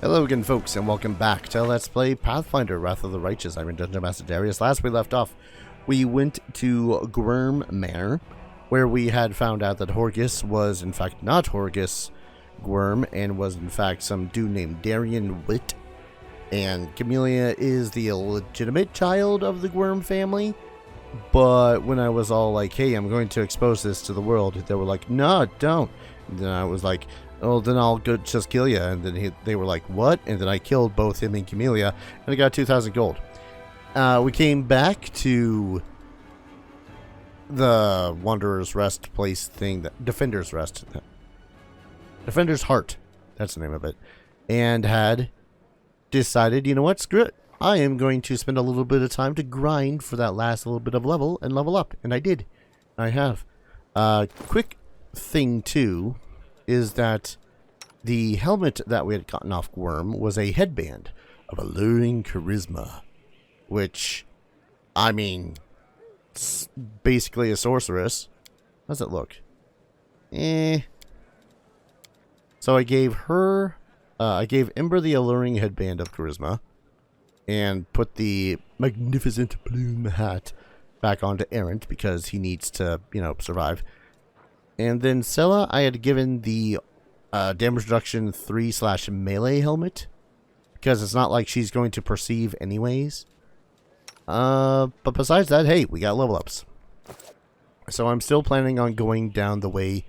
Hello again, folks, and welcome back to Let's Play Pathfinder, Wrath of the Righteous. I'm in Dungeon Master Darius. Last we left off, we went to Gwyrm Manor, where we had found out that Horgus was in fact not Horgus Gwyrm, and was in fact some dude named Darian Witt. And Camellia is the illegitimate child of the Gwyrm family. But when I was all like, hey, I'm going to expose this to the world, they were like, no, don't. And then I was like, oh, then I'll go just kill you. And then they were like, what? And then I killed both him and Camellia, and I got 2,000 gold. We came back to the Wanderer's Rest place thing, Defender's Rest. Defender's Heart, that's the name of it. And had decided, you know what, screw it. I am going to spend a little bit of time to grind for that last little bit of level and level up. And I did. I have. Quick thing, too, is that the helmet that we had gotten off Gwyrm was a headband of alluring charisma. Which, I mean, it's basically a sorceress. How does it look? So I gave her, I gave Ember the alluring headband of charisma. And put the magnificent plume hat back onto Errant because he needs to, you know, survive. And then Sela, I had given the damage reduction 3/melee helmet because it's not like she's going to perceive anyways. But besides that, hey, we got level ups. So I'm still planning on going down the way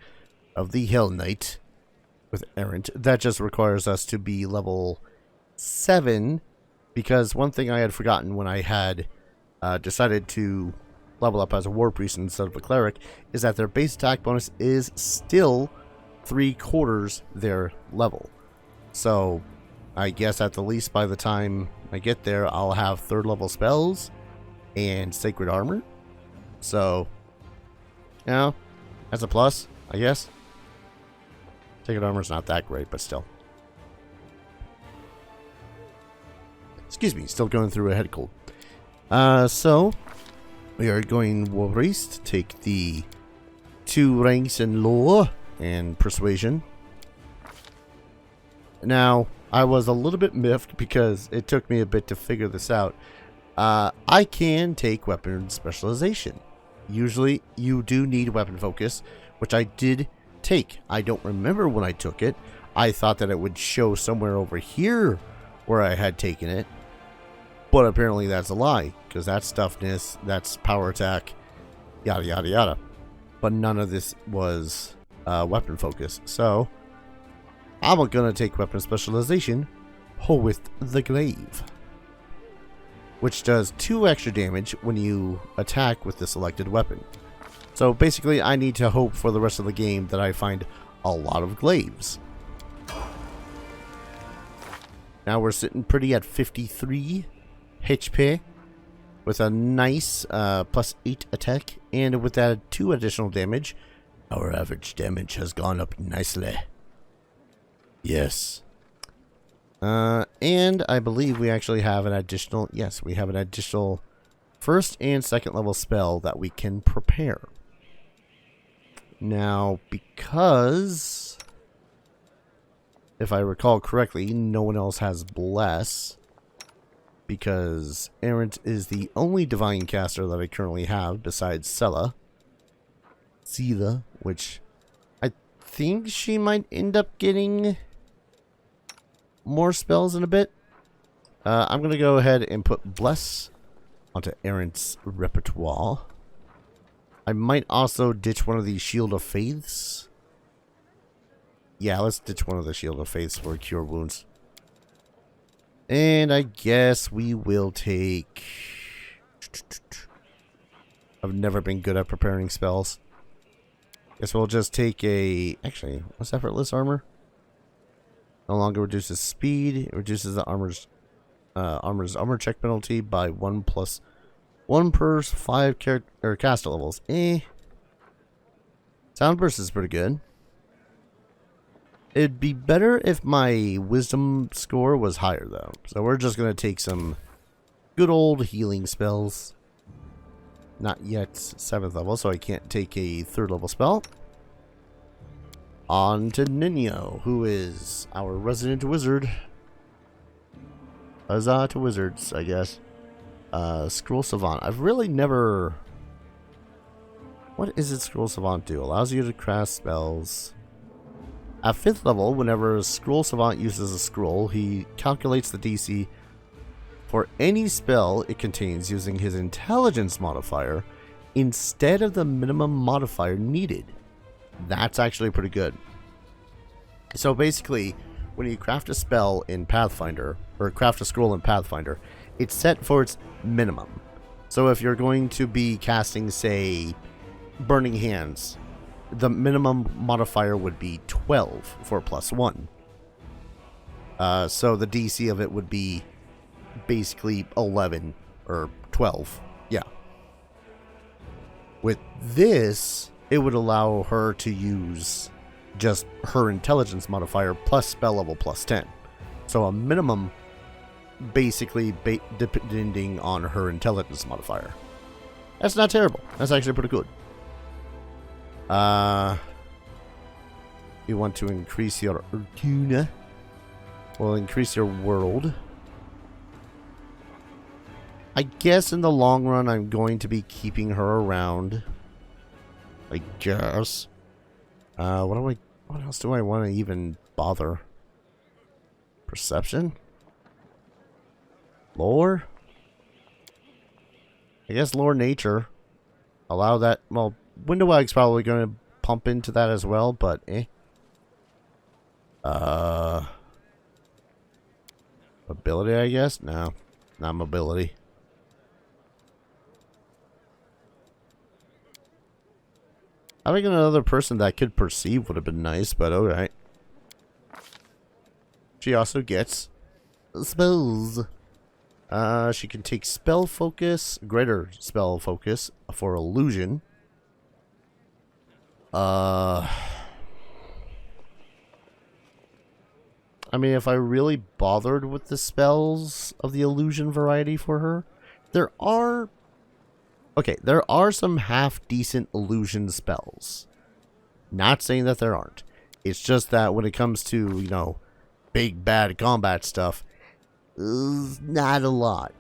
of the Hell Knight with Errant. That just requires us to be level 7. Because one thing I had forgotten when I had decided to level up as a war priest instead of a cleric is that their base attack bonus is still 3/4 their level. So I guess at the least by the time I get there, I'll have 3rd level spells and sacred armor. So, you know, that's a plus, I guess. Sacred armor's not that great, but still. Excuse me, still going through a head cold. So, we are going war priest, take the 2 ranks in lore and persuasion. Now, I was a little bit miffed because it took me a bit to figure this out. I can take weapon specialization. Usually, you do need weapon focus, which I did take. I don't remember when I took it. I thought that it would show somewhere over here where I had taken it. But apparently that's a lie, because that's toughness, that's power attack, yada yada yada. But none of this was weapon focus. So, I'm gonna take weapon specialization with the glaive, which does 2 extra damage when you attack with the selected weapon. So basically I need to hope for the rest of the game that I find a lot of glaives. Now we're sitting pretty at 53 HP with a nice +8 attack, and with that 2 additional damage, our average damage has gone up nicely. Yes. And I believe we actually have an additional, yes, we have an additional 1st and 2nd level spell that we can prepare. Now, because if I recall correctly, no one else has Bless. Because Errant is the only divine caster that I currently have besides Sela, which I think she might end up getting more spells in a bit. I'm going to go ahead and put Bless onto Errant's repertoire. I might also ditch one of these Shield of Faiths. Yeah, let's ditch one of the Shield of Faiths for Cure Wounds. And I guess we will take... I've never been good at preparing spells. Guess we'll just take a... Actually, what's Effortless Armor? No longer reduces speed. It reduces the armor's armor check penalty by 1+1 per 5 character caster levels. Sound burst is pretty good. It'd be better if my wisdom score was higher, though. So we're just going to take some good old healing spells. Not yet 7th level, so I can't take a 3rd level spell. On to Nino, who is our resident wizard. Huzzah to wizards, I guess. Scroll Savant. I've really never... What is it Scroll Savant do? Allows you to cast spells. At 5th level, whenever a Scroll Savant uses a scroll, he calculates the DC for any spell it contains using his intelligence modifier instead of the minimum modifier needed. That's actually pretty good. So basically, when you craft a spell in Pathfinder, or craft a scroll in Pathfinder, it's set for its minimum. So if you're going to be casting, say, Burning Hands, the minimum modifier would be 12 for +1. So the DC of it would be basically 11 or 12. Yeah. With this, it would allow her to use just her intelligence modifier plus spell level +10. So a minimum basically depending on her intelligence modifier. That's not terrible. That's actually pretty good. You want to increase your Arcana. Well, increase your world. I guess in the long run, I'm going to be keeping her around. I guess. What else do I want to even bother? Perception? Lore? I guess lore nature. Allow that. Well, Window Egg's probably going to pump into that as well, but eh. Ability, I guess? No. Not mobility. Having another person that could perceive would have been nice, but alright. She also gets spells. She can take spell focus, greater spell focus for illusion. I mean, if I really bothered with the spells of the illusion variety for her, there are some half-decent illusion spells. Not saying that there aren't. It's just that when it comes to, you know, big bad combat stuff, not a lot.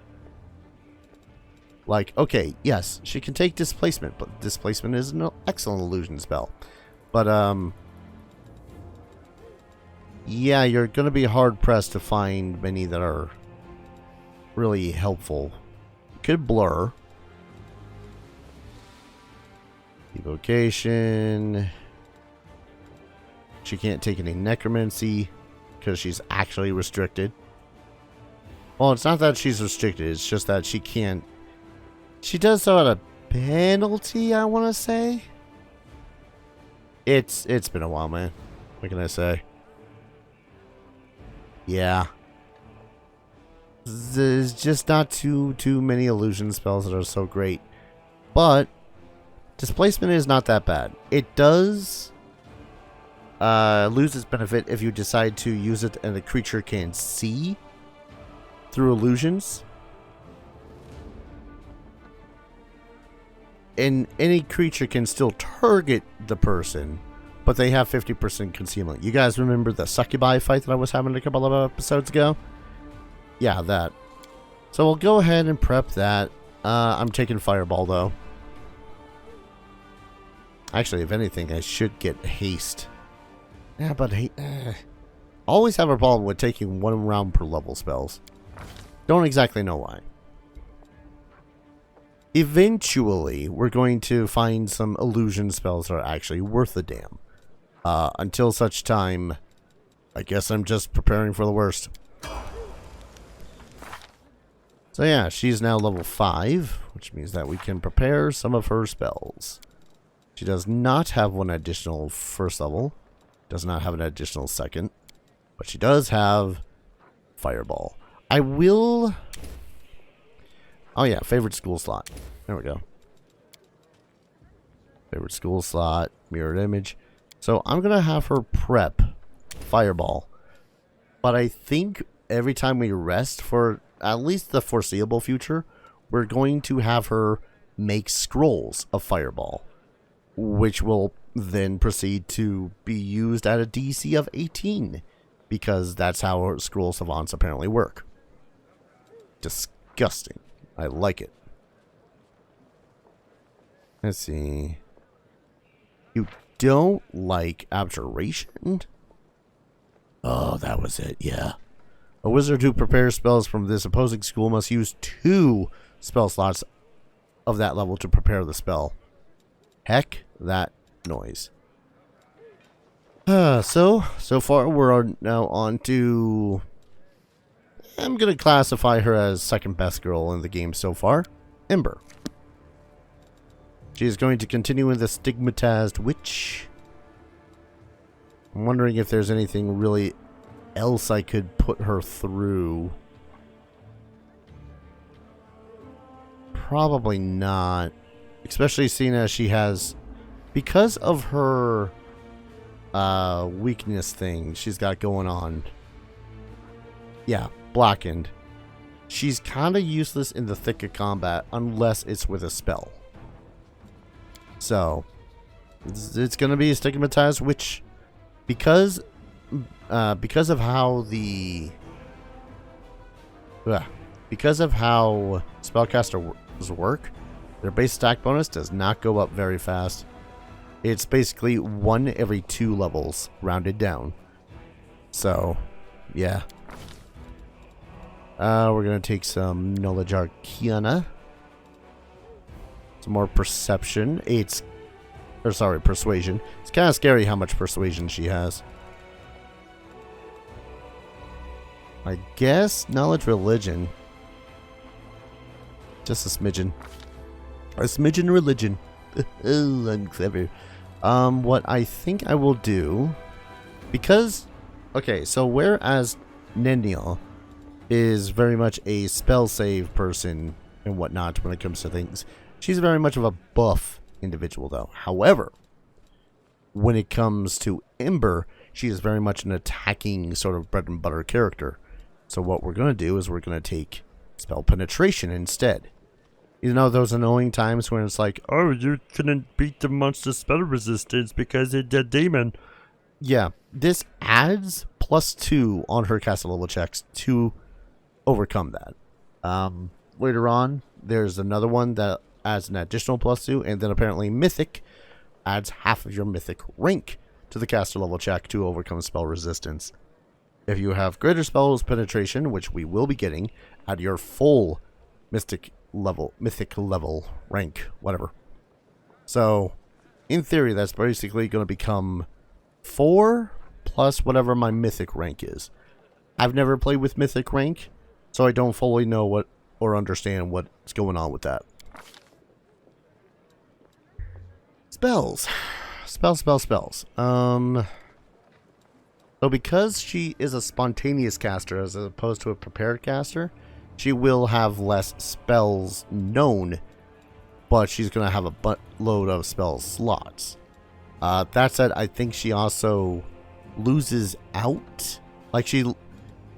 Like, okay, yes, she can take displacement, but displacement is an excellent illusion spell. But, yeah, you're going to be hard-pressed to find many that are really helpful. You could blur. Evocation. She can't take any necromancy because she's actually restricted. Well, it's not that she's restricted, it's just that she can't. She does so at a penalty, I want to say. It's been a while, man. What can I say? Yeah. There's just not too many illusion spells that are so great. But displacement is not that bad. It does lose its benefit if you decide to use it and the creature can see through illusions. And any creature can still target the person, but they have 50% concealment. You guys remember the succubi fight that I was having a couple of episodes ago? Yeah, that. So we'll go ahead and prep that. I'm taking Fireball, though. Actually, if anything, I should get Haste. Yeah, but always have a problem with taking 1 round per level spells. Don't exactly know why. Eventually, we're going to find some illusion spells that are actually worth a damn. Until such time, I guess I'm just preparing for the worst. So yeah, she's now level 5, which means that we can prepare some of her spells. She does not have one additional first level, does not have an additional second, but she does have Fireball. I will... Oh yeah, favorite school slot. There we go. Favorite school slot, mirrored image. So I'm going to have her prep Fireball. But I think every time we rest for at least the foreseeable future, we're going to have her make scrolls of Fireball, which will then proceed to be used at a DC of 18, because that's how scroll savants apparently work. disgusting. I like it. Let's see. You don't like abjuration? Oh, that was it, yeah. A wizard who prepares spells from this opposing school must use 2 spell slots of that level to prepare the spell. Heck, that noise. So far we're now on to... I'm going to classify her as second best girl in the game so far. Ember. She is going to continue in the stigmatized witch. I'm wondering if there's anything really else I could put her through. Probably not. Especially seeing as she has... Because of her weakness thing she's got going on. Yeah, blackened. She's kind of useless in the thick of combat unless it's with a spell. So, it's going to be a stigmatized witch. Because of how spellcasters work, their base stack bonus does not go up very fast. It's basically 1 every 2 levels, rounded down. So, yeah. We're gonna take some Knowledge Arcana. Some more Perception. Persuasion. It's kind of scary how much Persuasion she has. I guess Knowledge Religion. Just a smidgen. A smidgen religion. Oh, I'm clever. What I think I will do... Because... Okay, so whereas Nennial is very much a spell save person and whatnot when it comes to things, she's very much of a buff individual though. However, when it comes to Ember, she is very much an attacking sort of bread and butter character. So what we're going to do is we're going to take spell penetration instead. You know those annoying times when it's like, oh, you couldn't beat the monster spell resistance because it's a demon. Yeah, this adds +2 on her caster level checks to overcome that. Later on, there's another one that adds an additional +2, and then apparently Mythic adds half of your Mythic rank to the caster level check to overcome spell resistance. If you have greater spells penetration, which we will be getting, at your full Mythic level, rank, whatever. So, in theory, that's basically going to become 4 plus whatever my Mythic rank is. I've never played with Mythic rank, so I don't fully know what or understand what's going on with that. Spells. Spells. So because she is a spontaneous caster as opposed to a prepared caster, she will have less spells known, but she's going to have a buttload of spell slots. That said, I think she also loses out.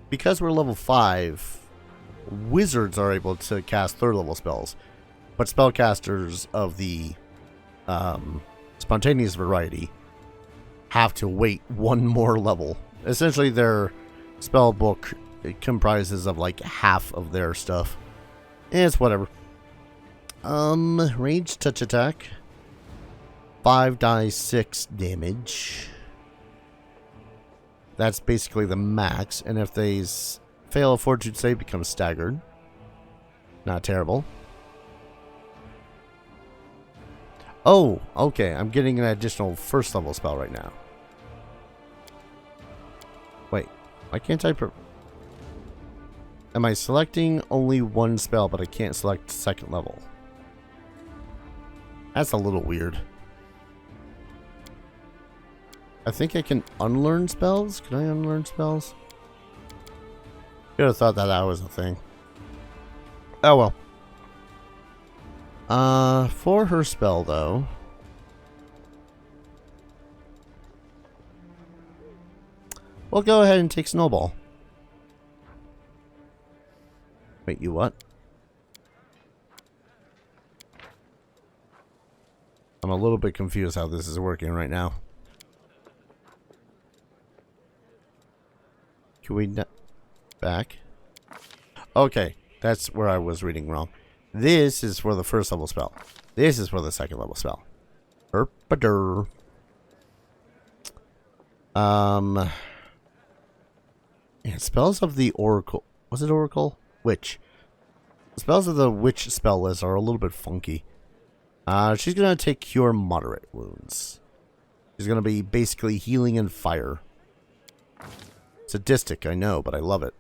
Because we're level 5, wizards are able to cast 3rd level spells, but spellcasters of the spontaneous variety have to wait 1 more level. Essentially, their spell book comprises of like half of their stuff. It's whatever. Range touch attack. 5 die 6 damage. That's basically the max, and if they fail a fortitude save, become staggered. Not terrible. Oh, okay, I'm getting an additional 1st level spell right now. Wait, why can't I... Am I selecting only 1 spell, but I can't select 2nd level? That's a little weird. I think I can unlearn spells? Can I unlearn spells? Could have thought that was a thing. Oh well. For her spell though, we'll go ahead and take Snowball. Wait, you what? I'm a little bit confused how this is working right now. Can we back? Okay. That's where I was reading wrong. This is for the first level spell. This is for the second level spell. Herpader. Yeah, spells of the Oracle. Was it Oracle? Witch. The spells of the Witch spell list are a little bit funky. She's going to take Cure Moderate Wounds. She's going to be basically healing and fire. Sadistic, I know, but I love it.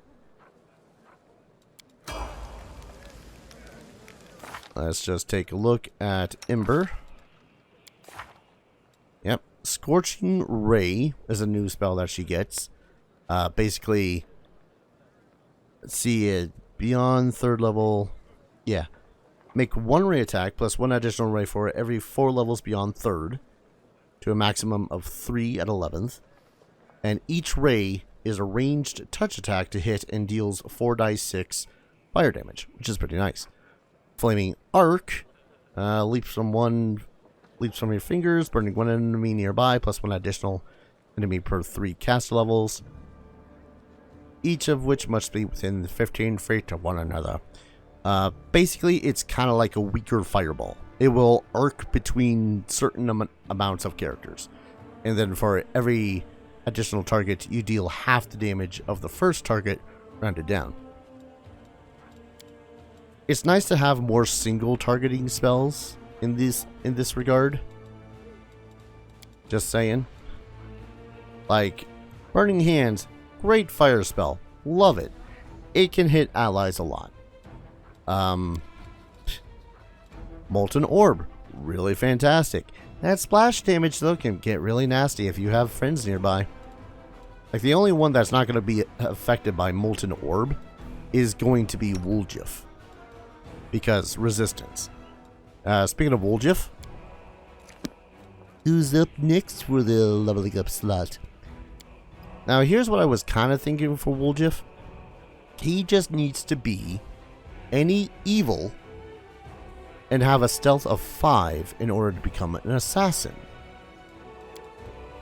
Let's just take a look at Ember. Yep. Scorching Ray is a new spell that she gets. Basically, let's see it. Beyond 3rd level. Yeah. Make 1 ray attack plus 1 additional ray for every 4 levels beyond 3rd. To a maximum of 3 at 11th. And each ray is a ranged touch attack to hit and deals 4d6 fire damage, which is pretty nice. Flaming Arc leaps from your fingers, burning 1 enemy nearby, plus 1 additional enemy per 3 cast levels, each of which must be within 15 feet of one another. Basically, it's kind of like a weaker fireball. It will arc between certain amounts of characters, and then for every additional target, you deal half the damage of the first target, rounded down. It's nice to have more single targeting spells in this regard. Just saying. Like, Burning Hands, great fire spell. Love it. It can hit allies a lot. Molten Orb, really fantastic. That splash damage, though, can get really nasty if you have friends nearby. Like, the only one that's not going to be affected by Molten Orb is going to be Woljif. Because resistance. Speaking of Woljif, who's up next for the leveling up slot? Now, here's what I was kind of thinking for Woljif. He just needs to be any evil and have a stealth of 5 in order to become an assassin.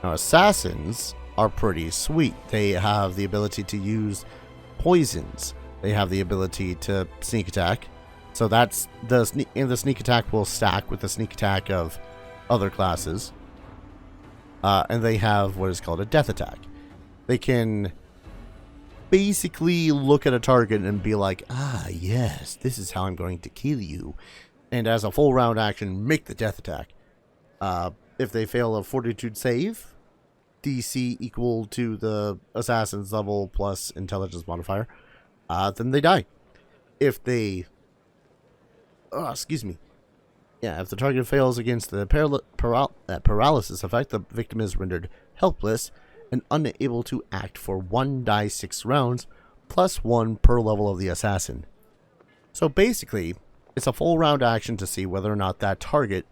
Now, assassins are pretty sweet. They have the ability to use poisons. They have the ability to sneak attack. So that's the sneak attack will stack with the sneak attack of other classes. And they have what is called a death attack. They can basically look at a target and be like, ah, yes, this is how I'm going to kill you. And as a full round action, make the death attack. If they fail a fortitude save, DC equal to the assassin's level plus intelligence modifier, then they die. If they... excuse me. Yeah, if the target fails against the paralysis effect, the victim is rendered helpless and unable to act for 1d6 rounds, plus 1 per level of the assassin. So basically, it's a full round action to see whether or not that target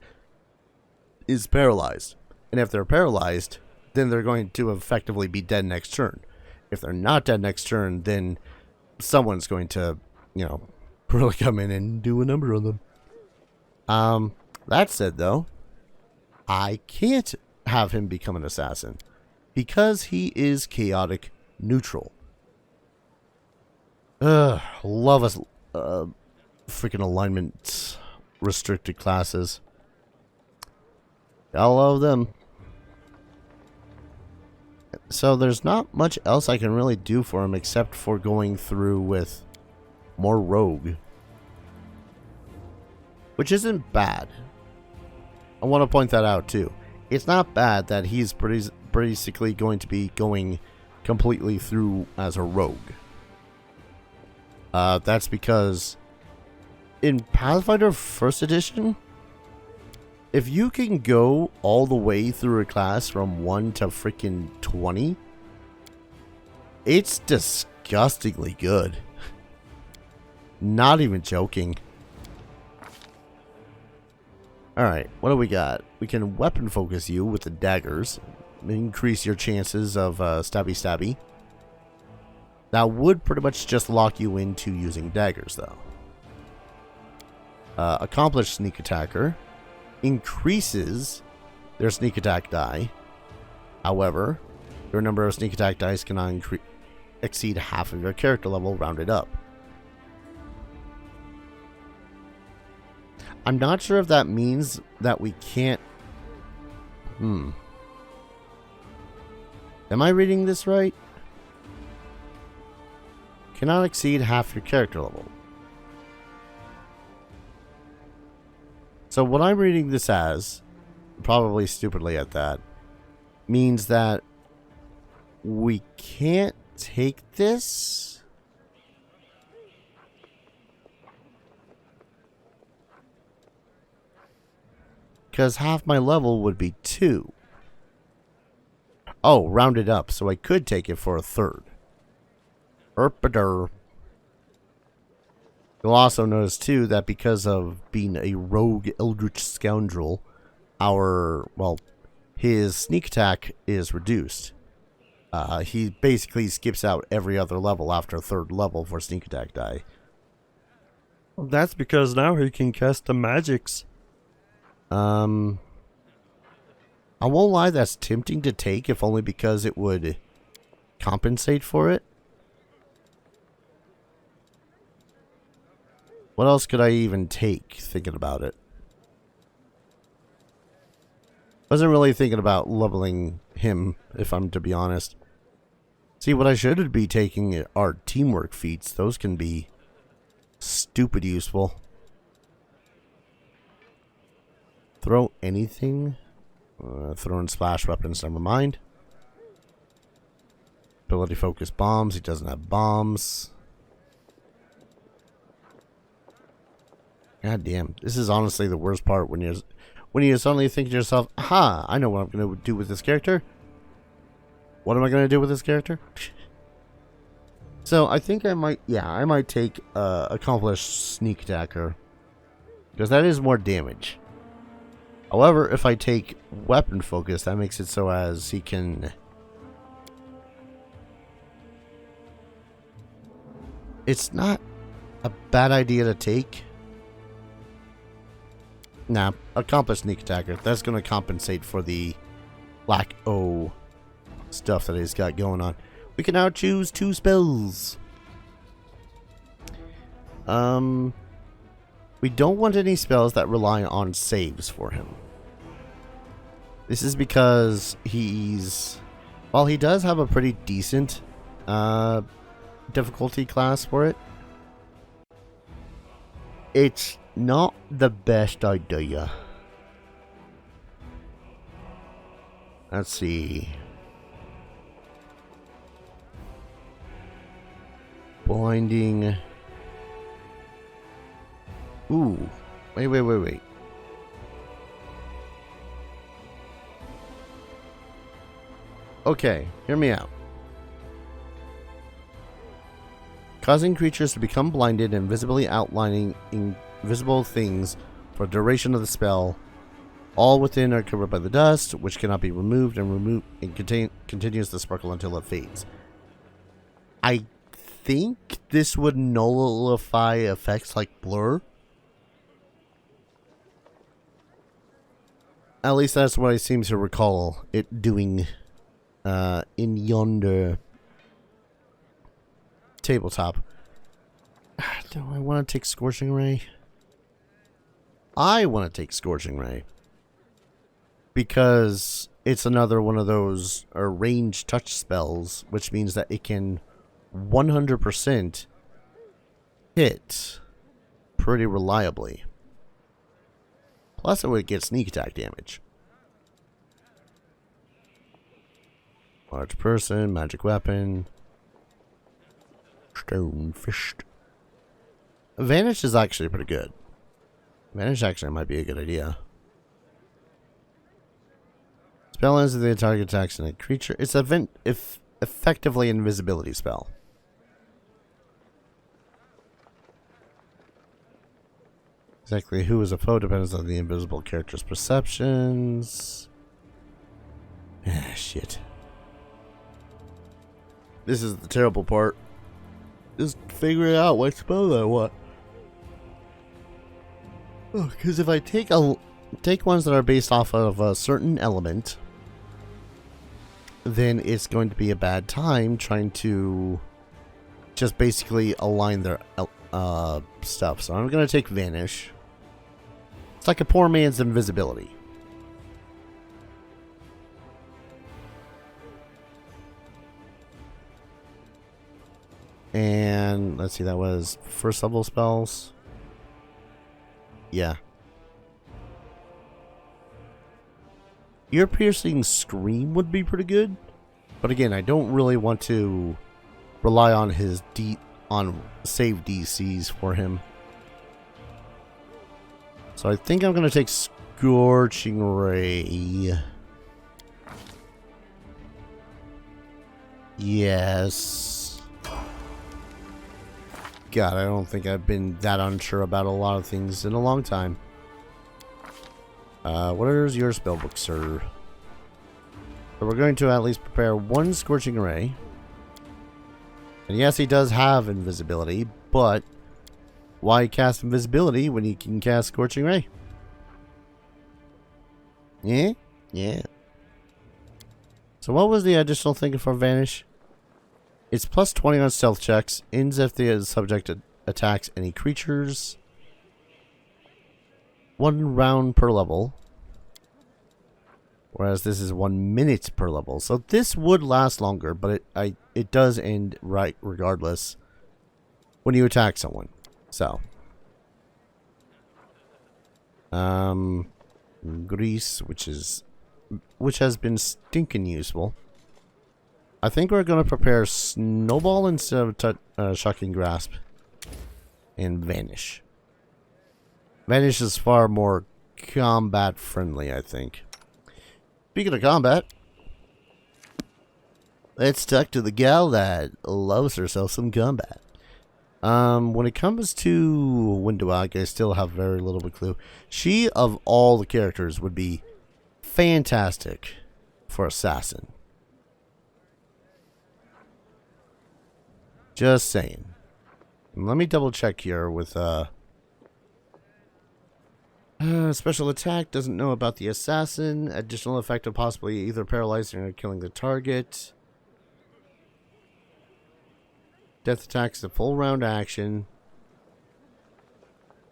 is paralyzed. And if they're paralyzed, then they're going to effectively be dead next turn. If they're not dead next turn, then someone's going to, really come in and do a number on them. That said, though, I can't have him become an assassin because he is chaotic neutral. Love us freaking alignment restricted classes. I love them. So there's not much else I can really do for him except for going through with more rogue, which isn't bad. I want to point that out too. It's not bad that he's basically going to be going completely through as a rogue. That's because in Pathfinder 1st edition, if you can go all the way through a class from 1 to freaking 20, it's disgustingly good. Not even joking. Alright, what do we got? We can weapon focus you with the daggers. Increase your chances of stabby. That would pretty much just lock you into using daggers, though. Accomplished sneak attacker increases their sneak attack die. However, your number of sneak attack dice cannot exceed half of your character level rounded up. I'm not sure if that means that we can't... Am I reading this right? Cannot exceed half your character level. So what I'm reading this as, probably stupidly at that, means that we can't take this? Because half my level would be 2. Oh, rounded up, so I could take it for a third. Erpader. You'll also notice, too, that because of being a rogue eldritch scoundrel, his sneak attack is reduced. He basically skips out every other level after third level for sneak attack die. Well, that's because now he can cast the magics. I won't lie, that's tempting to take, if only because it would compensate for it. What else could I even take, thinking about it? Wasn't really thinking about leveling him, if I'm to be honest. See, what I should be taking are teamwork feats. Those can be stupid useful. Throw anything? Throwing splash weapons, never mind. Ability focus bombs. He doesn't have bombs. God damn. This is honestly the worst part when you suddenly think to yourself, aha, I know what I'm going to do with this character. What am I going to do with this character? So I think I might take accomplished sneak attacker. Because that is more damage. However, if I take weapon focus, that makes it so as he can... It's not a bad idea to take. Nah, accomplished sneak attacker. That's going to compensate for the lack of stuff that he's got going on. We can now choose 2 spells. We don't want any spells that rely on saves for him. This is because while he does have a pretty decent difficulty class for it, it's not the best idea. Let's see. Blinding. Ooh. Wait. Okay, hear me out. Causing creatures to become blinded and visibly outlining invisible things for the duration of the spell. All within are covered by the dust, which cannot be removed and continues to sparkle until it fades. I think this would nullify effects like blur. At least that's what I seem to recall it doing in yonder tabletop. Do I want to take Scorching Ray? I want to take Scorching Ray. Because it's another one of those ranged touch spells, which means that it can 100% hit pretty reliably. Plus it would get sneak attack damage. Large person, magic weapon. Stone fist. Vanish is actually pretty good. Vanish actually might be a good idea. Spell ends with the target attacks and a creature. It's effectively an invisibility spell. Exactly who is a foe depends on the invisible character's perceptions. Ah, shit. This is the terrible part. Just figure out what spell I want. Because if I take ones that are based off of a certain element, then it's going to be a bad time trying to just basically align their stuff. So I'm going to take Vanish. It's like a poor man's invisibility. And let's see, that was first level spells. Yeah. Ear piercing scream would be pretty good. But again, I don't really want to rely on his save DCs for him. So I think I'm going to take Scorching Ray. Yes. God, I don't think I've been that unsure about a lot of things in a long time. What is your spellbook, sir? So we're going to at least prepare one Scorching Ray. And yes, he does have invisibility, but why cast invisibility when you can cast Scorching Ray? Yeah? Yeah. So what was the additional thing for Vanish? It's plus 20 on stealth checks, ends if the subject attacks any creatures. 1 round per level. Whereas this is 1 minute per level. So this would last longer, but it does end right regardless when you attack someone. So. Grease, which has been stinking useful. I think we're going to prepare Snowball instead of Shocking Grasp. And Vanish. Vanish is far more combat friendly, I think. Speaking of combat, let's talk to the gal that loves herself some combat. When it comes to Windowag, I still have very little of a clue. She, of all the characters, would be fantastic for Assassin. Just saying. Let me double check here with, special attack, doesn't know about the assassin. Additional effect of possibly either paralyzing or killing the target. Death attack is a full round action.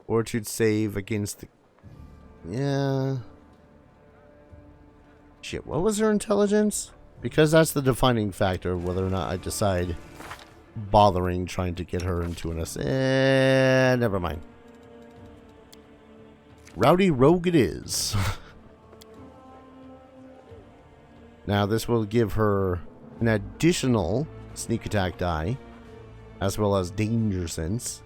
Fortitude save against the... Yeah. Shit, what was her intelligence? Because that's the defining factor of whether or not I decide bothering trying to get her into an never mind. Rowdy Rogue it is. Now this will give her an additional sneak attack die, as well as danger sense.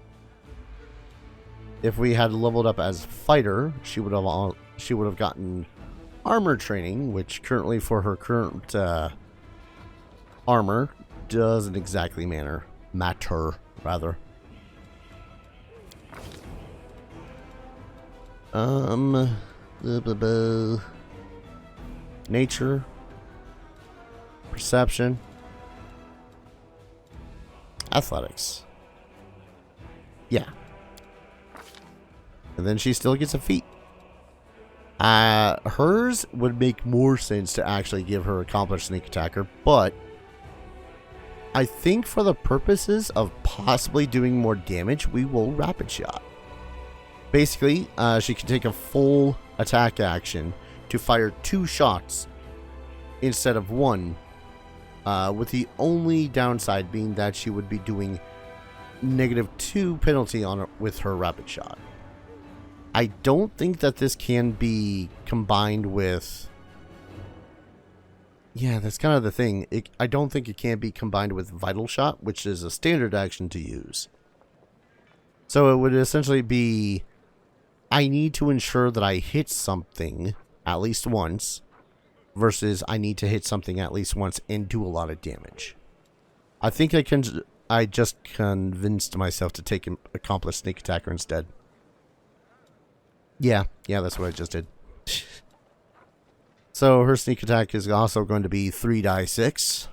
If we had leveled up as fighter, she would have gotten armor training, which currently for her current armor doesn't exactly matter. Nature, perception, athletics. Yeah. And then she still gets a feat. Hers would make more sense to actually give her accomplished sneak attacker, but I think for the purposes of possibly doing more damage, we will rapid shot. Basically, she can take a full attack action to fire 2 shots instead of 1, with the only downside being that she would be doing -2 penalty on with her rapid shot. I don't think that this can be combined with... Yeah, that's kind of the thing. I don't think it can be combined with Vital Shot, which is a standard action to use. So it would essentially be... I need to ensure that I hit something at least once, versus I need to hit something at least once and do a lot of damage. I think I just convinced myself to take Accomplished Sneak Attacker instead. Yeah, that's what I just did. So her sneak attack is also going to be 3 die 6.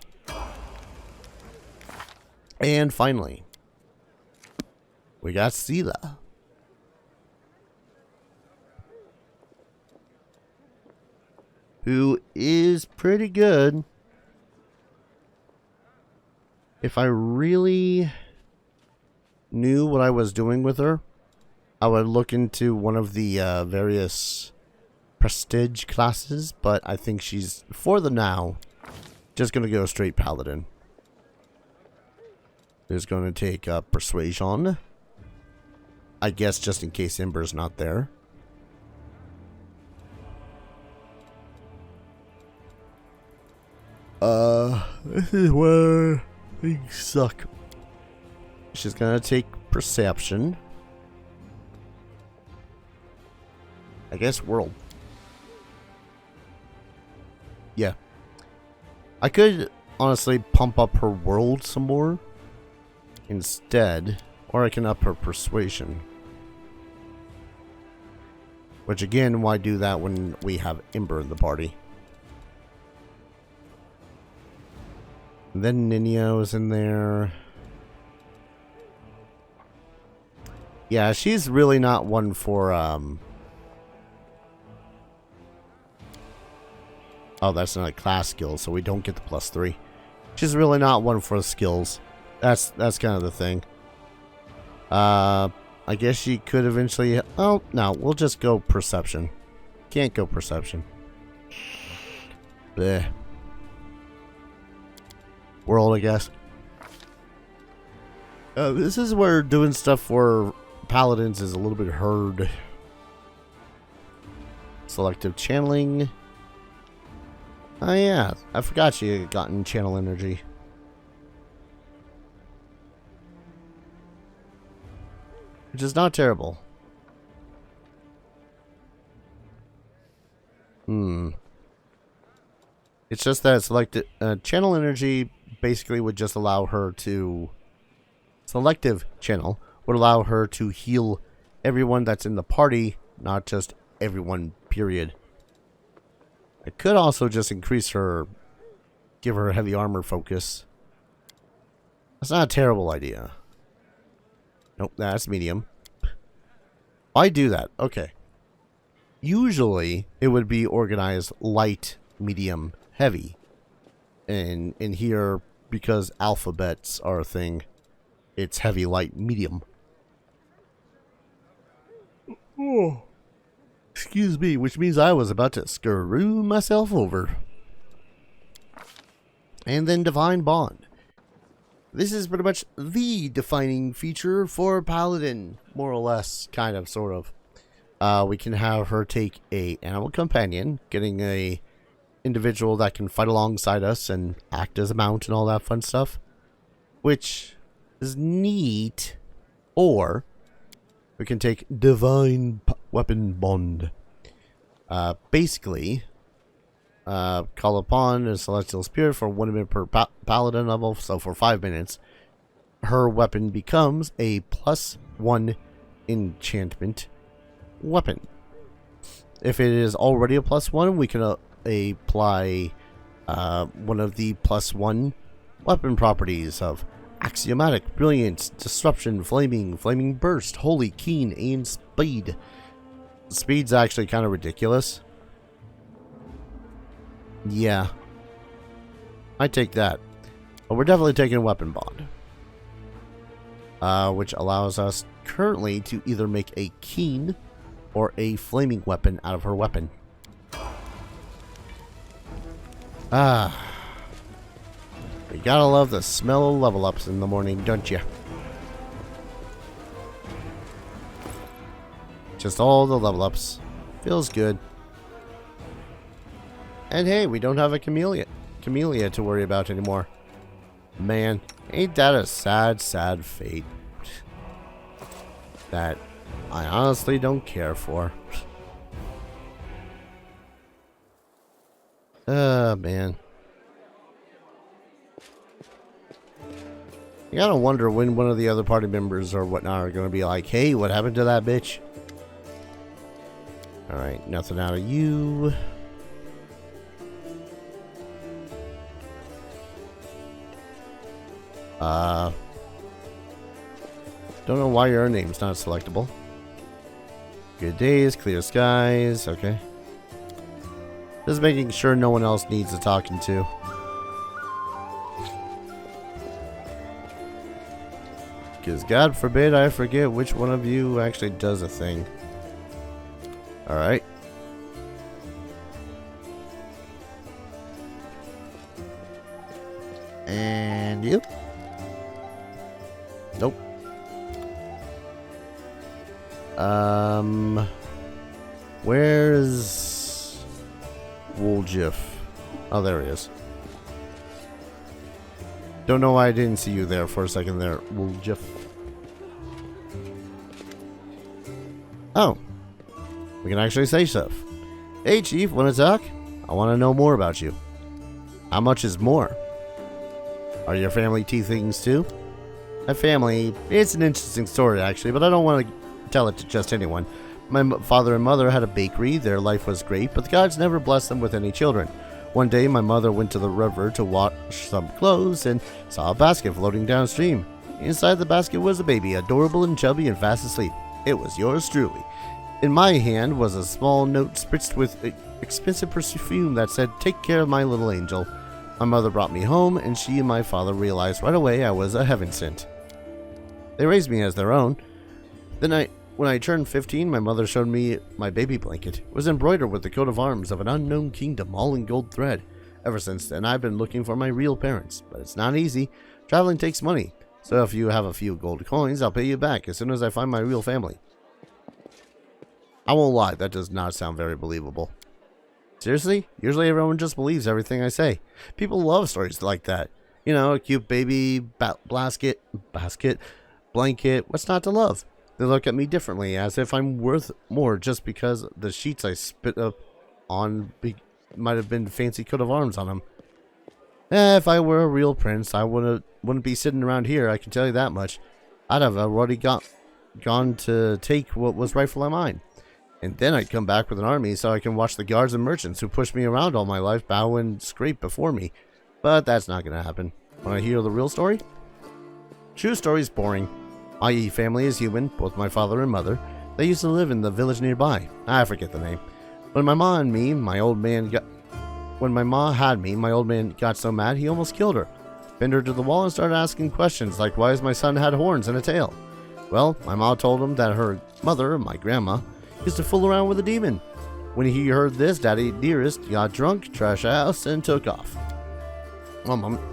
And finally, we got Sela. Who is pretty good. If I really knew what I was doing with her, I would look into one of the various prestige classes, but I think she's, for the now, just going to go straight paladin. Who's going to take persuasion. I guess just in case Ember's not there. This is where things suck. She's gonna take perception. I guess world. Yeah. I could honestly pump up her world some more instead, or I can up her persuasion. Which again, why do that when we have Ember in the party? And then Ninja is in there. Yeah, she's really not one for, oh, that's not a class skill, so we don't get the +3. She's really not one for the skills. That's kind of the thing. I guess she could eventually... Oh, no, we'll just go perception. Can't go perception. Bleh. World, I guess. This is where doing stuff for paladins is a little bit hard. Selective channeling. Oh yeah, I forgot she had gotten channel energy. Which is not terrible. It's just that selected channel energy basically would just allow her to... Selective channel would allow her to heal everyone that's in the party, not just everyone, period. It could also just increase her... Give her heavy armor focus. That's not a terrible idea. Nope, that's medium. Why do that? Okay. Usually, it would be organized light, medium, heavy. And in here, because alphabets are a thing, it's heavy, light, medium. Oh. Excuse me, which means I was about to screw myself over. And then Divine Bond. This is pretty much the defining feature for Paladin, more or less, kind of, sort of. We can have her take a animal companion, getting a individual that can fight alongside us and act as a mount and all that fun stuff, which is neat. Or we can take Divine Weapon Bond. Basically, call upon a celestial spirit for 1 minute per paladin level, so for 5 minutes, her weapon becomes a +1 enchantment weapon. If it is already a +1, we can apply one of the +1 weapon properties of axiomatic, brilliance, disruption, flaming burst, holy, keen, and speed. Speed's actually kind of ridiculous. Yeah. I take that. But we're definitely taking Weapon Bond. Which allows us currently to either make a keen or a flaming weapon out of her weapon. You gotta love the smell of level ups in the morning, don't you? Just all the level ups. Feels good. And hey, we don't have a camellia to worry about anymore. Man, ain't that a sad, sad fate that I honestly don't care for. Man. You gotta wonder when one of the other party members or whatnot are gonna be like, hey, what happened to that bitch? Alright, nothing out of you. Don't know why your name's not selectable. Good days, clear skies, okay. Just making sure no one else needs a talking to. Because God forbid I forget which one of you actually does a thing. Alright. And you? Nope. Where's Wooljiff? Oh, there he is. Don't know why I didn't see you there for a second there, Wooljiff. Oh. We can actually say stuff. Hey, Chief, wanna talk? I wanna know more about you. How much is more? Are your family tieflings too? My family, it's an interesting story actually, but I don't want to tell it to just anyone. My father and mother had a bakery, their life was great, but the gods never blessed them with any children. One day my mother went to the river to wash some clothes and saw a basket floating downstream. Inside the basket was a baby, adorable and chubby and fast asleep. It was yours truly. In my hand was a small note spritzed with expensive perfume that said, "Take care of my little angel." My mother brought me home, and she and my father realized right away I was a heaven sent. They raised me as their own. Then when I turned 15, my mother showed me my baby blanket. It was embroidered with the coat of arms of an unknown kingdom, all in gold thread. Ever since then, I've been looking for my real parents, but it's not easy. Traveling takes money, so if you have a few gold coins, I'll pay you back as soon as I find my real family. I won't lie, that does not sound very believable. Seriously? Usually everyone just believes everything I say. People love stories like that. You know, a cute baby, basket, blanket, what's not to love? They look at me differently, as if I'm worth more just because the sheets I spit up on might have been fancy coat of arms on them. If I were a real prince, I wouldn't be sitting around here, I can tell you that much. I'd have already gone to take what was rightfully mine. And then I'd come back with an army so I can watch the guards and merchants who pushed me around all my life bow and scrape before me. But that's not going to happen. Want to hear the real story? True story's boring. My family is human, both my father and mother. They used to live in the village nearby. I forget the name. When my ma had me, my old man got so mad he almost killed her. Pinned her to the wall and started asking questions like, why has my son had horns and a tail? Well, my ma told him that her mother, my grandma, used to fool around with a demon. When he heard this, Daddy Dearest got drunk, trashed the house, and took off. One moment.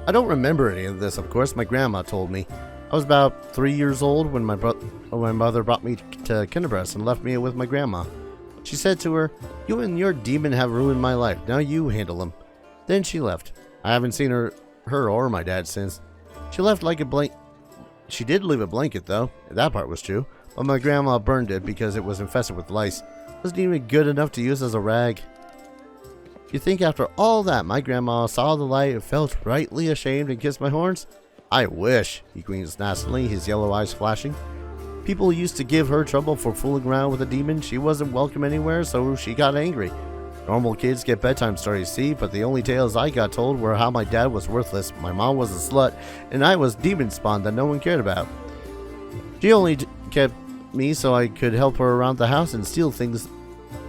I don't remember any of this, of course. My grandma told me. I was about 3 years old when my mother brought me to Kinderbrest and left me with my grandma. She said to her, "You and your demon have ruined my life. Now you handle him." Then she left. I haven't seen her or my dad since. She left like a blank. She did leave a blanket, though. That part was true. But my grandma burned it because it was infested with lice. It wasn't even good enough to use as a rag. You think after all that, my grandma saw the light and felt rightly ashamed and kissed my horns? I wish, he grins nastily, his yellow eyes flashing. People used to give her trouble for fooling around with a demon. She wasn't welcome anywhere, so she got angry. Normal kids get bedtime stories, see, but the only tales I got told were how my dad was worthless, my mom was a slut, and I was demon spawn that no one cared about. She only kept me so I could help her around the house and steal things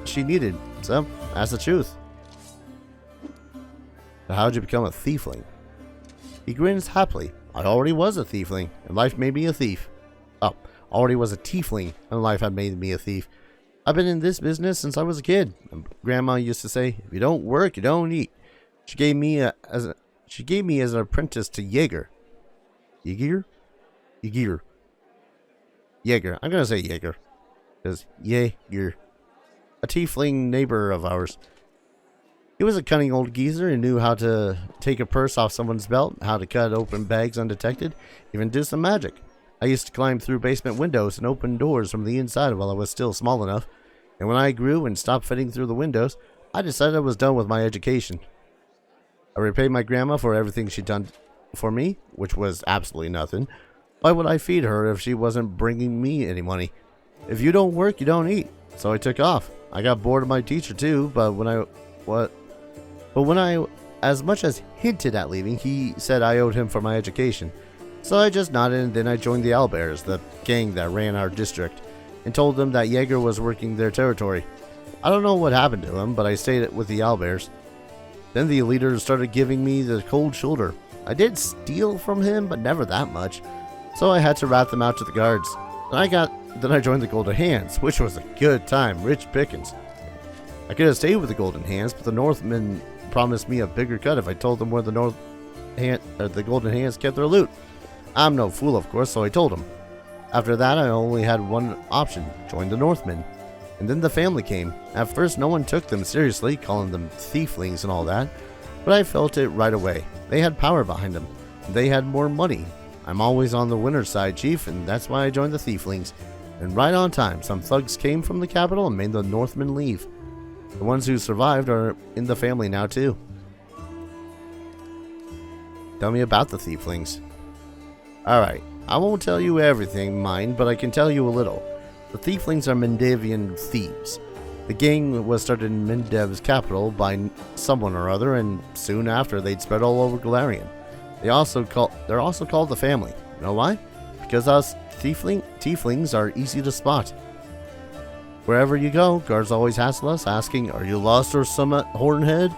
she needed. So, that's the truth. So how'd you become a thiefling? He grins happily. I already was a thiefling, and life made me a thief. Oh, already was a tiefling, and life had made me a thief. I've been in this business since I was a kid. Grandma used to say, "If you don't work, you don't eat." She gave me as an apprentice to Jaeger. Jaeger. I'm gonna say Jaeger, because Jaeger, a tiefling neighbor of ours. He was a cunning old geezer and knew how to take a purse off someone's belt, how to cut open bags undetected, even do some magic. I used to climb through basement windows and open doors from the inside while I was still small enough, and when I grew and stopped fitting through the windows, I decided I was done with my education. I repaid my grandma for everything she'd done for me, which was absolutely nothing. Why would I feed her if she wasn't bringing me any money? If you don't work, you don't eat. So I took off. I got bored of my teacher too, but when I as much as hinted at leaving, he said I owed him for my education. So I just nodded, and then I joined the Owlbears, the gang that ran our district, and told them that Jaeger was working their territory. I don't know what happened to him, but I stayed with the Owlbears. Then the leader started giving me the cold shoulder. I did steal from him, but never that much. So I had to rat them out to the guards. Then I joined the Golden Hands, which was a good time, rich pickings. I could have stayed with the Golden Hands, but the Northmen promised me a bigger cut if I told them where the Golden Hands kept their loot. I'm no fool, of course, so I told them. After that, I only had one option, join the Northmen. And then the family came. At first, no one took them seriously, calling them thieflings and all that, but I felt it right away. They had power behind them. They had more money. I'm always on the winner's side, Chief, and that's why I joined the thieflings. And right on time, some thugs came from the capital and made the Northmen leave. The ones who survived are in the family now, too. Tell me about the thieflings. Alright, I won't tell you everything, mind, but I can tell you a little. The thieflings are Mendevian thieves. The gang was started in Mendev's capital by someone or other, and soon after they'd spread all over Galarian. They're also called the family. You know why? Because us tieflings are easy to spot. Wherever you go, guards always hassle us, asking, "Are you lost or some Hornhead?"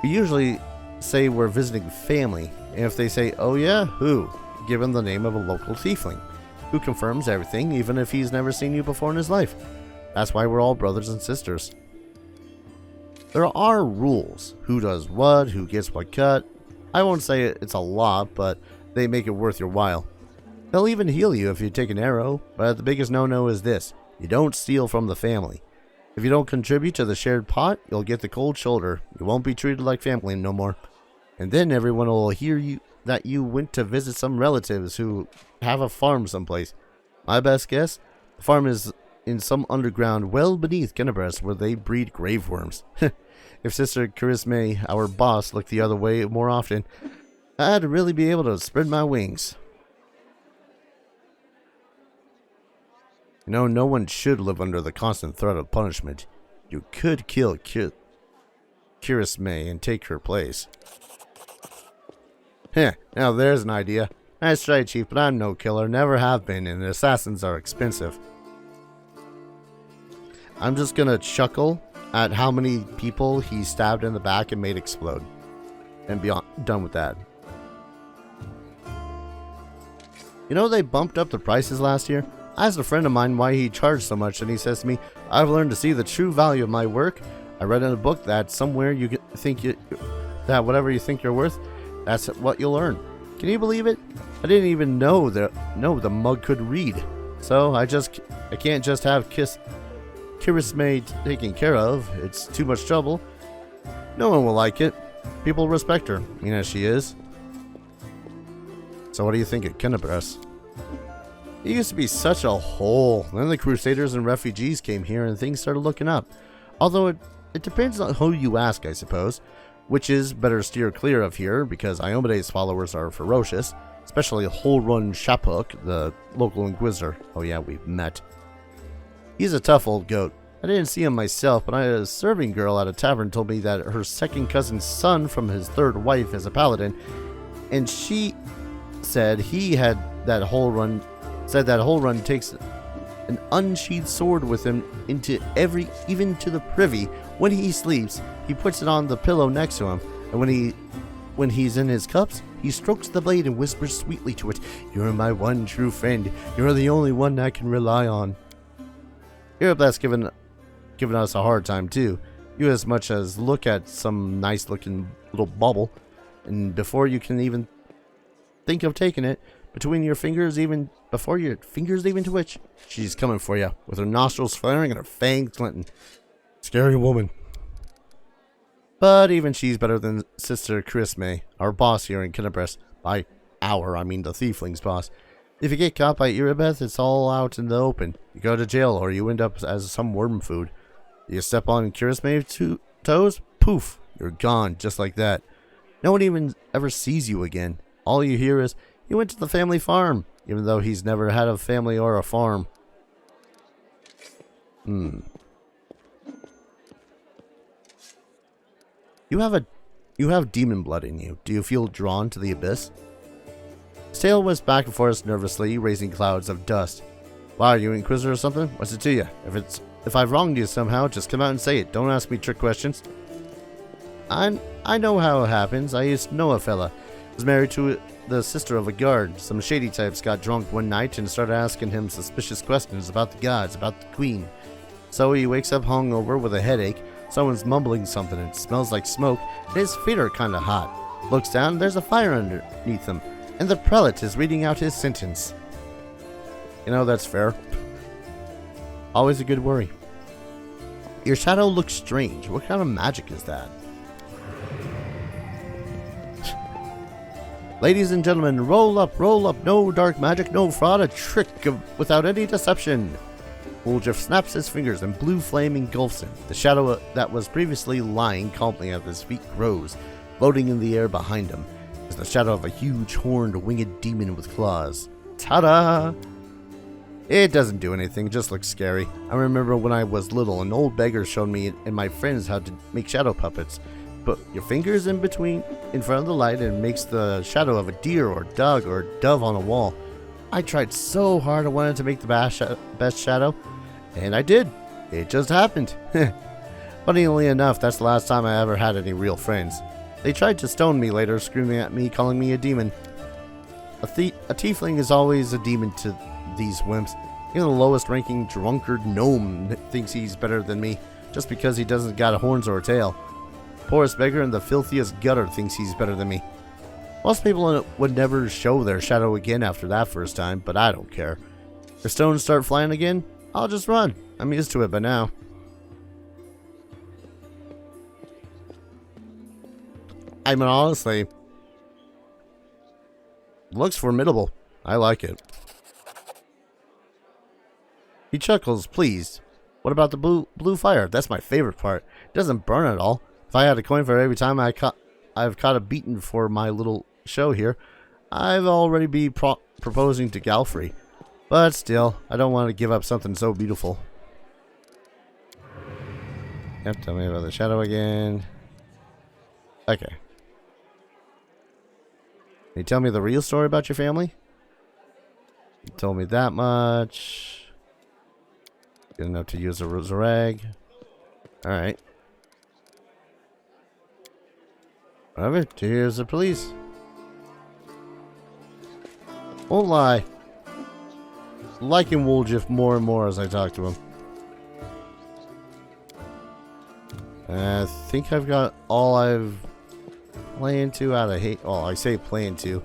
We usually say we're visiting family, and if they say, "Oh yeah, who?" give them the name of a local tiefling, who confirms everything, even if he's never seen you before in his life. That's why we're all brothers and sisters. There are rules. Who does what, who gets what cut. I won't say it's a lot, but they make it worth your while. They'll even heal you if you take an arrow, but the biggest no-no is this. You don't steal from the family. If you don't contribute to the shared pot, you'll get the cold shoulder. You won't be treated like family no more. And then everyone will hear that you went to visit some relatives who have a farm someplace. My best guess, the farm is in some underground well beneath Kennebrest where they breed graveworms. If Sister Charisme, our boss, looked the other way more often, I'd really be able to spread my wings. You know, no one should live under the constant threat of punishment. You could kill Charisme and take her place. Heh, now there's an idea. Nice try, Chief, but I'm no killer, never have been, and assassins are expensive. I'm just gonna chuckle at how many people he stabbed in the back and made explode. And be done with that. You know, they bumped up the prices last year. I asked a friend of mine why he charged so much, and he says to me, "I've learned to see the true value of my work. I read in a book that somewhere that whatever you think you're worth, that's what you'll earn." Can you believe it? I didn't even know the mug could read. So I can't just have Charisme taken care of. It's too much trouble. No one will like it. People respect her, as she is. So what do you think of Kennebrest? It used to be such a hole. Then the Crusaders and refugees came here and things started looking up. Although it depends on who you ask, I suppose. Which is better steer clear of here because Iomede's followers are ferocious. Especially Holrun Shapuk, the local inquisitor. Oh yeah, we've met. He's a tough old goat. I didn't see him myself, but a serving girl at a tavern told me that her second cousin's son from his third wife is a paladin, and she said that Holrun takes an unsheathed sword with him even to the privy. When he sleeps, he puts it on the pillow next to him, and when he's in his cups, he strokes the blade and whispers sweetly to it, "You're my one true friend. You're the only one I can rely on." Erebeth's given us a hard time too. You as much as look at some nice looking little bauble, and before you can even think of taking it, before your fingers even twitch, she's coming for you with her nostrils flaring and her fangs glinting. Scary woman. But even she's better than Sister Charisme, our boss here in Kennebrest. By our, I mean the Thiefling's boss. If you get caught by Erebeth, it's all out in the open. You go to jail or you end up as some worm food. You step on Charisme's toes, poof, you're gone just like that. No one even ever sees you again. All you hear is, "He went to the family farm," even though he's never had a family or a farm. You have demon blood in you. Do you feel drawn to the abyss? His tail whizzed back and forth nervously, raising clouds of dust. "Why, are you Inquisitor or something? What's it to you? If I've wronged you somehow, just come out and say it. Don't ask me trick questions." I know how it happens. I used to know a fella. Was married to the sister of a guard. Some shady types got drunk one night and started asking him suspicious questions about the gods, about the queen. So he wakes up hungover with a headache. Someone's mumbling something. It smells like smoke, and his feet are kind of hot. Looks down, there's a fire underneath him, and the prelate is reading out his sentence. You know, that's fair. Always a good worry. Your shadow looks strange. What kind of magic is that? Ladies and gentlemen, roll up, no dark magic, no fraud, a trick without any deception. Wooljeff snaps his fingers and blue flame engulfs him. The shadow that was previously lying calmly at his feet grows, floating in the air behind him. It's the shadow of a huge horned winged demon with claws. Ta-da! It doesn't do anything, it just looks scary. I remember when I was little, an old beggar showed me and my friends how to make shadow puppets. Put your fingers in front of the light and makes the shadow of a deer or dog or dove on a wall. I tried so hard. I wanted to make the best shadow, and I did. It just happened. Funnily enough, that's the last time I ever had any real friends. They tried to stone me later, screaming at me, calling me a demon. A tiefling is always a demon to these wimps. Even the lowest ranking drunkard gnome thinks he's better than me, just because he doesn't got horns or a tail. Poorest beggar in the filthiest gutter thinks he's better than me. Most people would never show their shadow again after that first time, but I don't care. If stones start flying again, I'll just run. I'm used to it by now. I mean, honestly, looks formidable. I like it. He chuckles, pleased. What about the blue fire? That's my favorite part. It doesn't burn at all. If I had a coin for every time I've caught a beaten for my little show here, I've already be proposing to Galfrey. But still, I don't want to give up something so beautiful. Yep, tell me about the shadow again. Okay. Can you tell me the real story about your family? You told me that much. Good enough to use a rag. Alright. Whatever, here's the police. Won't lie. Liking Wooljeff more and more as I talk to him. I think I've got all I've planned to out of haze. Oh, I say plan to.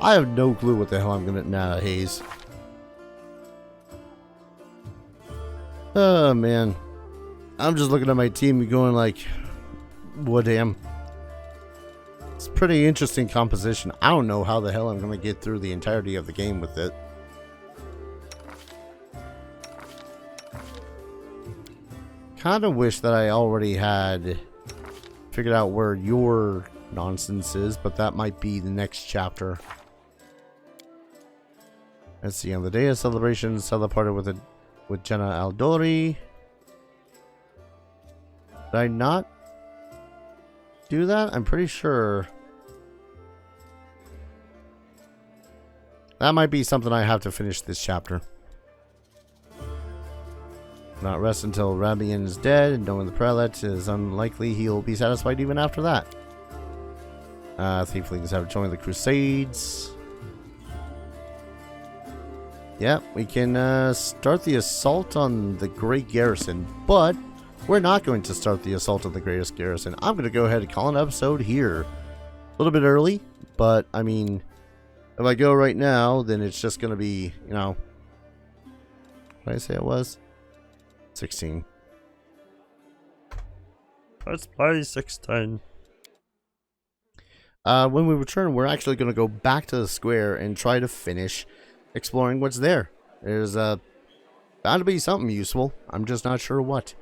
I have no clue what the hell I'm gonna out of haze. Oh man. I'm just looking at my team going like, what damn. It's a pretty interesting composition. I don't know how the hell I'm going to get through the entirety of the game with it. Kind of wish that I already had figured out where your nonsense is, but that might be the next chapter. Let's see, on the day of celebration, celebrated with Jenna Aldori. Did I not do that? I'm pretty sure that might be something I have to finish this chapter. Not rest until Rabian is dead, and knowing the prelate is unlikely he'll be satisfied even after that. Thieflings have joined the Crusades. Yeah, we can start the assault on the Great Garrison, but we're not going to start the assault on the Greatest Garrison. I'm going to go ahead and call an episode here. A little bit early, but I mean, if I go right now, then it's just going to be, you know, what did I say it was? 16. Let's play 16. When we return, we're actually going to go back to the square and try to finish exploring what's there. There's bound to be something useful. I'm just not sure what.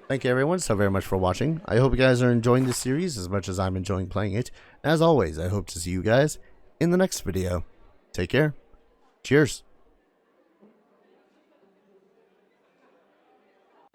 Thank you everyone so very much for watching. I hope you guys are enjoying this series as much as I'm enjoying playing it. As always, I hope to see you guys in the next video. Take care. Cheers.